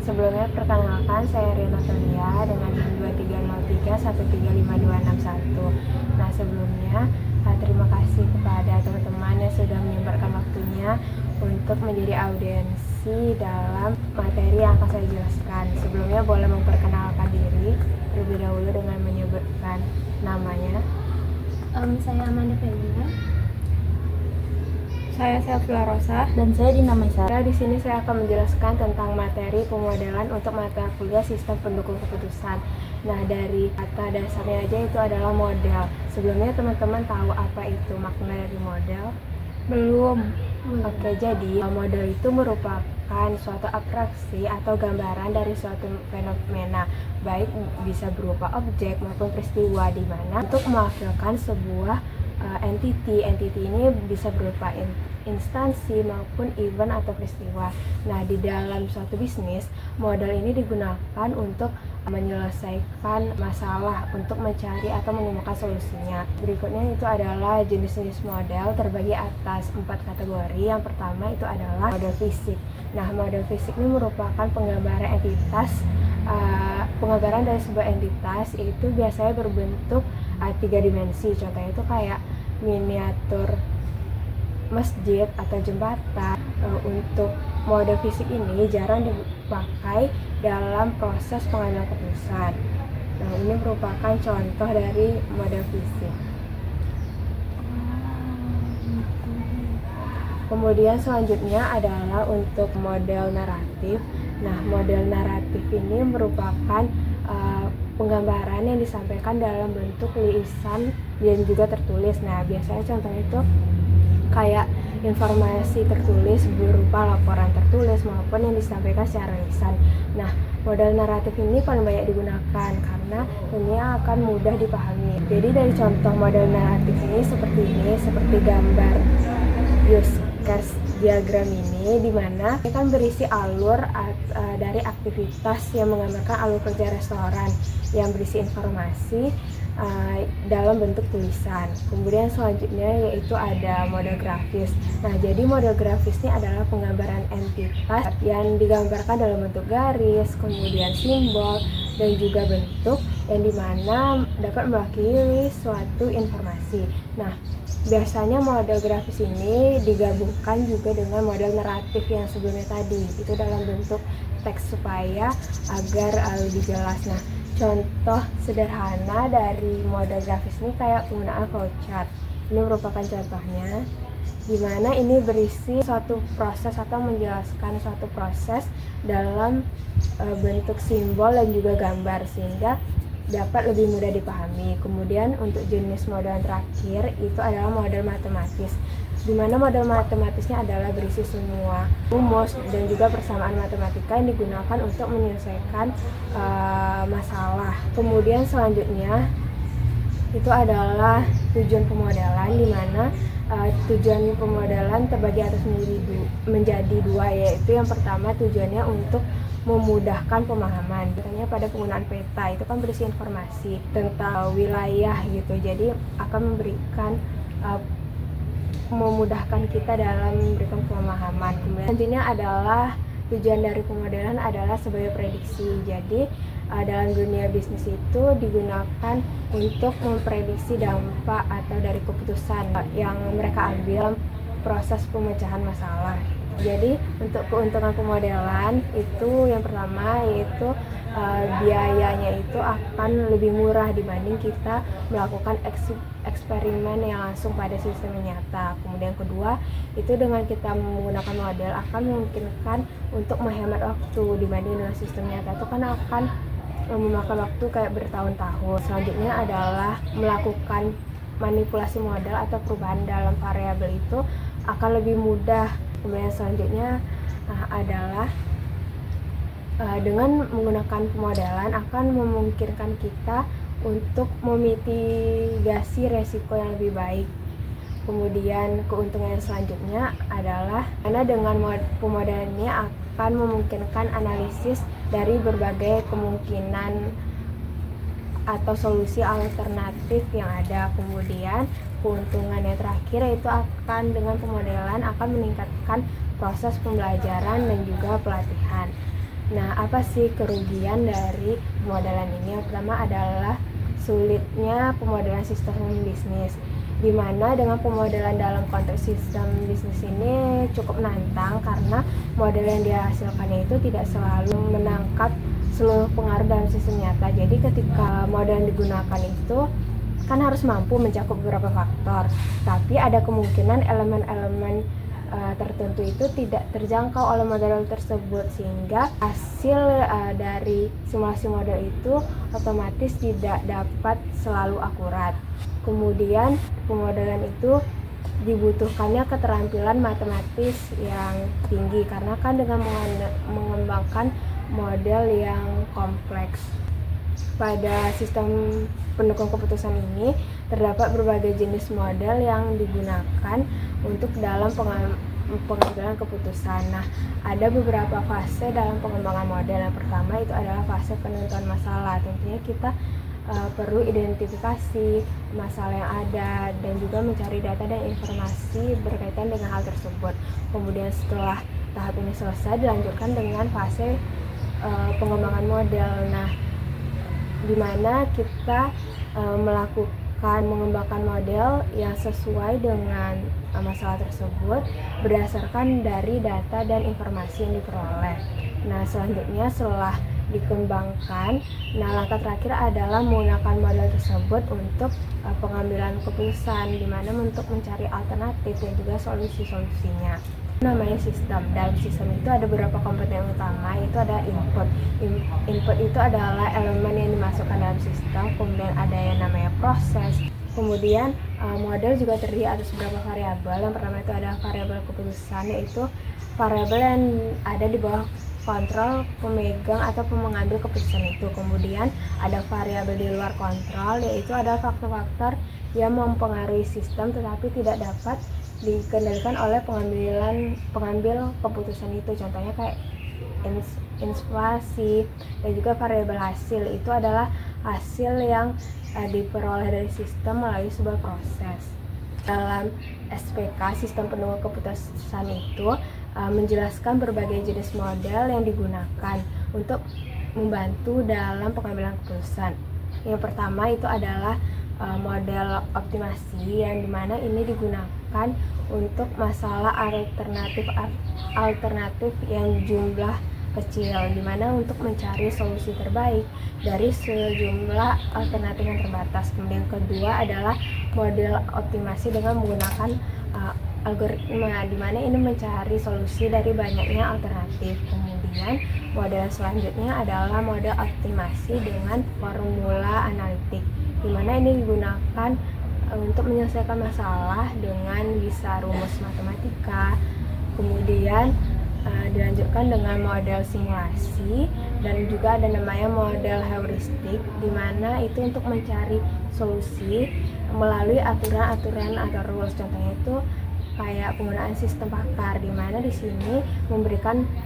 Sebelumnya perkenalkan, saya Riana Tolia dengan NIM 2303135261. Nah, sebelumnya terima kasih kepada teman-teman yang sudah menyempatkan waktunya untuk menjadi audiensi dalam materi yang akan saya jelaskan. Sebelumnya boleh memperkenalkan diri terlebih dahulu dengan menyebutkan namanya. Saya Amanda Felina. Saya Selvia Rosa. Dan saya Dina Maisa. Di sini saya akan menjelaskan tentang materi pemodelan untuk mata kuliah sistem pendukung keputusan. Nah, dari kata dasarnya aja itu adalah model. Sebelumnya teman-teman tahu apa itu makna dari model? Belum. Oke, jadi model itu merupakan suatu abstraksi atau gambaran dari suatu fenomena, baik bisa berupa objek maupun peristiwa, di mana untuk mewakilkan sebuah entity ini bisa berupa instansi maupun event atau peristiwa. Nah, di dalam suatu bisnis, model ini digunakan untuk menyelesaikan masalah, untuk mencari atau menemukan solusinya. Berikutnya itu adalah jenis-jenis model terbagi atas 4 kategori. Yang pertama itu adalah model fisik. Nah, model fisik ini merupakan penggambaran dari sebuah entitas, itu biasanya berbentuk 3 dimensi. Contohnya itu kayak miniatur masjid atau jembatan. Untuk model fisik ini jarang dipakai dalam proses pengambilan keputusan. Nah, ini merupakan contoh dari model fisik. Kemudian selanjutnya adalah untuk model naratif. Nah, model naratif ini merupakan penggambaran yang disampaikan dalam bentuk lisan dan juga tertulis. Nah, biasanya contohnya itu kayak informasi tertulis berupa laporan tertulis maupun yang disampaikan secara lisan. Nah, model naratif ini paling banyak digunakan karena ini akan mudah dipahami. Jadi dari contoh model naratif ini, seperti gambar use case diagram ini, di mana akan berisi alur dari aktivitas yang menggambarkan alur kerja restoran yang berisi informasi dalam bentuk tulisan. Kemudian selanjutnya yaitu ada model grafis. Nah, jadi model grafis ini adalah penggambaran entitas yang digambarkan dalam bentuk garis, kemudian simbol, dan juga bentuk yang dimana dapat mewakili suatu informasi. Nah, biasanya model grafis ini digabungkan juga dengan model naratif yang sebelumnya tadi, itu dalam bentuk teks supaya agar lebih jelas. Nah, contoh sederhana dari model grafis ini kayak penggunaan flowchart. Ini merupakan contohnya, di mana ini berisi suatu proses atau menjelaskan suatu proses dalam bentuk simbol dan juga gambar sehingga dapat lebih mudah dipahami. Kemudian untuk jenis model terakhir itu adalah model matematis, di mana model matematisnya adalah berisi semua rumus dan juga persamaan matematika yang digunakan untuk menyelesaikan masalah. Kemudian selanjutnya itu adalah tujuan pemodelan, di mana tujuan pemodelan terbagi atas menjadi dua, yaitu yang pertama tujuannya untuk memudahkan pemahaman. Contohnya pada penggunaan peta itu kan berisi informasi tentang wilayah gitu, jadi akan memberikan memudahkan kita dalam memberikan pemahaman. Kemudian selanjutnya adalah tujuan dari pemodelan adalah sebagai prediksi. Jadi dalam dunia bisnis itu digunakan untuk memprediksi dampak atau dari keputusan yang mereka ambil dalam proses pemecahan masalah. Jadi untuk keuntungan pemodelan itu yang pertama yaitu biayanya itu akan lebih murah dibanding kita melakukan eksperimen yang langsung pada sistem yang nyata. Kemudian kedua, itu dengan kita menggunakan model akan memungkinkan untuk menghemat waktu dibanding dengan sistem nyata, itu kan akan memakan waktu kayak bertahun-tahun. Selanjutnya adalah melakukan manipulasi model atau perubahan dalam variabel itu akan lebih mudah. Kemudian selanjutnya adalah dengan menggunakan pemodelan akan memungkinkan kita untuk memitigasi resiko yang lebih baik. Kemudian keuntungan selanjutnya adalah karena dengan pemodelan ini akan memungkinkan analisis dari berbagai kemungkinan atau solusi alternatif yang ada. Kemudian keuntungan yang terakhir yaitu akan dengan pemodelan akan meningkatkan proses pembelajaran dan juga pelatihan. Nah, apa sih kerugian dari pemodelan ini? Yang pertama adalah sulitnya pemodelan sistem bisnis, di mana dengan pemodelan dalam konteks sistem bisnis ini cukup menantang karena model yang dihasilkannya itu tidak selalu menangkap seluruh pengaruh dalam sistem nyata. Jadi ketika model yang digunakan itu kan harus mampu mencakup beberapa faktor, tapi ada kemungkinan elemen-elemen tertentu itu tidak terjangkau oleh model tersebut, sehingga hasil dari simulasi model itu otomatis tidak dapat selalu akurat. Kemudian pemodelan itu dibutuhkannya keterampilan matematis yang tinggi karena kan dengan mengembangkan model yang kompleks. Pada sistem pendukung keputusan ini terdapat berbagai jenis model yang digunakan untuk dalam pengambilan keputusan. Nah, ada beberapa fase dalam pengembangan model. Yang pertama itu adalah fase penentuan masalah. Tentunya kita perlu identifikasi masalah yang ada dan juga mencari data dan informasi berkaitan dengan hal tersebut. Kemudian setelah tahap ini selesai, dilanjutkan dengan fase pengembangan model. Nah, di mana kita mengembangkan model yang sesuai dengan masalah tersebut berdasarkan dari data dan informasi yang diperoleh. Nah, selanjutnya setelah dikembangkan, langkah terakhir adalah menggunakan model tersebut untuk pengambilan keputusan, di mana untuk mencari alternatif dan juga solusi-solusinya. Namanya sistem. Dalam sistem itu ada beberapa komponen utama, itu ada input. Input itu adalah elemen yang dimasukkan dalam sistem. Kemudian ada yang namanya proses. Kemudian model juga terdiri atas beberapa variabel. Yang pertama itu ada variabel keputusan, yaitu variabel yang ada di bawah kontrol pemegang atau mengambil keputusan itu. Kemudian ada variabel di luar kontrol, yaitu ada faktor-faktor yang mempengaruhi sistem tetapi tidak dapat dikendalikan oleh pengambil keputusan itu. Contohnya kayak inflasi dan juga variabel hasil. Itu adalah hasil yang diperoleh dari sistem melalui sebuah proses. Dalam SPK, sistem pendukung keputusan itu menjelaskan berbagai jenis model yang digunakan untuk membantu dalam pengambilan keputusan. Yang pertama itu adalah model optimasi, yang dimana ini digunakan untuk masalah alternatif yang jumlah kecil, dimana untuk mencari solusi terbaik dari sejumlah alternatif yang terbatas. Kemudian kedua adalah model optimasi dengan menggunakan algoritma, dimana ini mencari solusi dari banyaknya alternatif. Kemudian model selanjutnya adalah model optimasi dengan formula analitik, dimana ini digunakan untuk menyelesaikan masalah dengan bisa rumus matematika. Kemudian dilanjutkan dengan model simulasi, dan juga ada namanya model heuristik, di mana itu untuk mencari solusi melalui aturan-aturan atau rules. Contohnya itu kayak penggunaan sistem pakar, di mana di sini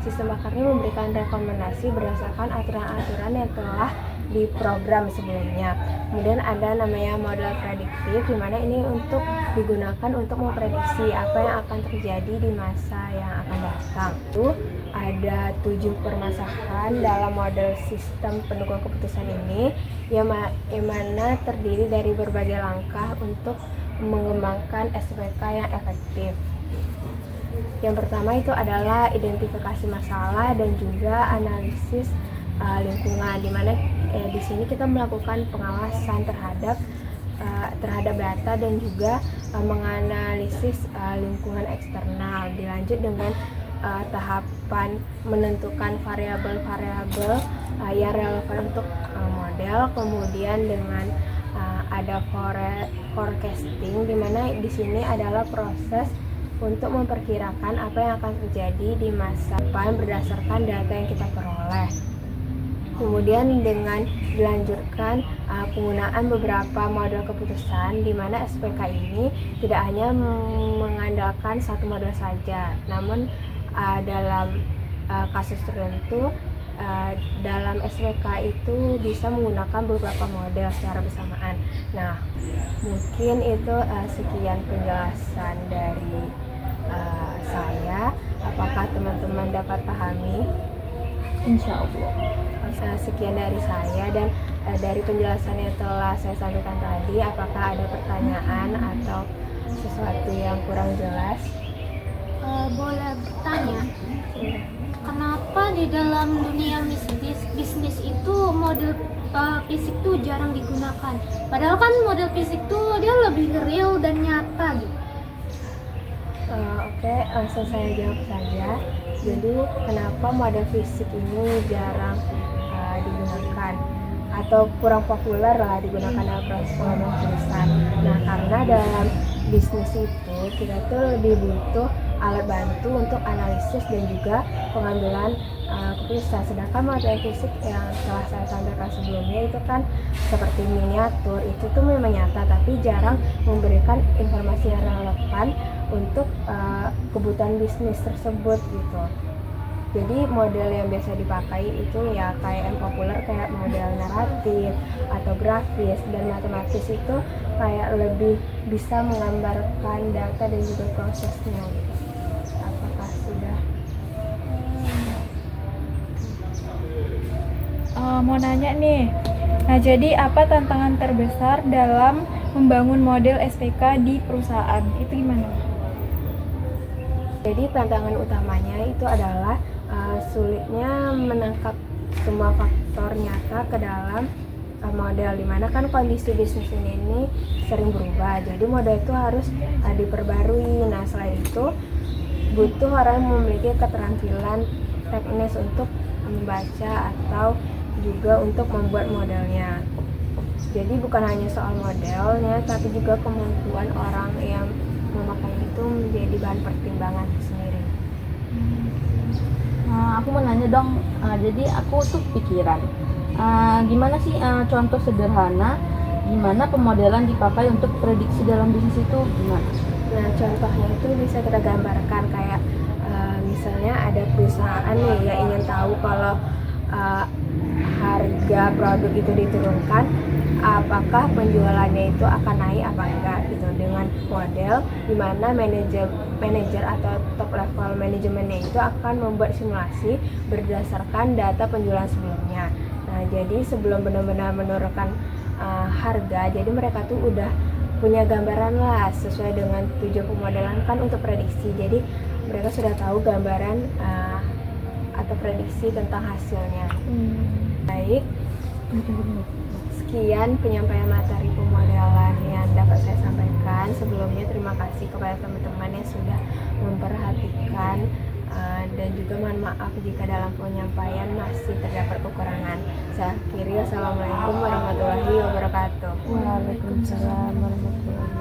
sistem pakarnya memberikan rekomendasi berdasarkan aturan-aturan yang telah diprogram sebelumnya. Kemudian ada namanya model prediktif, di mana ini untuk digunakan untuk memprediksi apa yang akan terjadi di masa yang akan datang. Itu ada 7 permasalahan dalam model sistem pendukung keputusan ini, yang mana terdiri dari berbagai langkah untuk mengembangkan SPK yang efektif. Yang pertama itu adalah identifikasi masalah dan juga analisis lingkungan, di mana di sini kita melakukan pengawasan terhadap data dan juga menganalisis lingkungan eksternal. Dilanjut dengan tahapan menentukan variabel-variabel yang relevan untuk model. Kemudian dengan ada forecasting, di mana di sini adalah proses untuk memperkirakan apa yang akan terjadi di masa depan berdasarkan data yang kita peroleh. Kemudian dengan dilanjutkan penggunaan beberapa model keputusan, di mana SPK ini tidak hanya mengandalkan satu model saja, namun dalam kasus tertentu dalam SPK itu bisa menggunakan beberapa model secara bersamaan. Nah, mungkin itu sekian penjelasan dari saya. Apakah teman-teman dapat pahami? Insya Allah. Sekian dari saya, dan dari penjelasan yang telah saya sampaikan tadi, apakah ada pertanyaan atau sesuatu yang kurang jelas? Boleh bertanya, kenapa di dalam dunia bisnis itu model fisik tuh jarang digunakan? Padahal kan model fisik tuh dia lebih real dan nyata gitu. Oke, langsung saya jawab saja. Jadi kenapa model fisik ini jarang digunakan atau kurang populer lah digunakan dalam proses pengembangan perusahaan? Nah, karena dalam bisnis itu kita tuh lebih butuh alat bantu untuk analisis dan juga pengambilan keputusan. Sedangkan model fisik yang telah saya sampaikan sebelumnya itu kan seperti miniatur, itu tuh memang nyata tapi jarang memberikan informasi yang relevan untuk kebutuhan bisnis tersebut gitu. Jadi model yang biasa dipakai itu ya kayak yang populer kayak model naratif atau grafis, dan matematis itu kayak lebih bisa menggambarkan data dan juga prosesnya gitu. Apakah sudah? Mau nanya nih. Nah, jadi apa tantangan terbesar dalam membangun model SPK di perusahaan? Itu gimana? Jadi tantangan utamanya itu adalah sulitnya menangkap semua faktor nyata ke dalam model, dimana kan kondisi bisnis ini sering berubah, jadi model itu harus diperbarui. Nah, selain itu butuh orang yang memiliki keterampilan teknis untuk membaca atau juga untuk membuat modelnya. Jadi bukan hanya soal modelnya, tapi juga kemampuan orang yang memakai itu menjadi bahan pertimbangan sendiri. Nah, aku mau nanya dong, jadi aku tuh pikiran, gimana sih contoh sederhana gimana pemodelan dipakai untuk prediksi dalam bisnis itu gimana? Nah, contohnya itu bisa kita gambarkan kayak misalnya ada perusahaan nih yang ingin tahu kalau harga produk itu diturunkan, apakah penjualannya itu akan naik apa enggak gitu, dengan model di mana manajer atau top level manajemennya itu akan membuat simulasi berdasarkan data penjualan sebelumnya. Nah, jadi sebelum benar-benar menurunkan harga, jadi mereka tuh udah punya gambaran lah sesuai dengan tujuan pemodelan kan untuk prediksi. Jadi mereka sudah tahu gambaran atau prediksi tentang hasilnya. Baik, sekian penyampaian materi pemodelan yang dapat saya sampaikan. Sebelumnya terima kasih kepada teman-teman yang sudah memperhatikan, dan juga mohon maaf jika dalam penyampaian masih terdapat kekurangan. Saya akhiri, wassalamualaikum warahmatullahi wabarakatuh. Waalaikumsalam warahmatullahi wabarakatuh.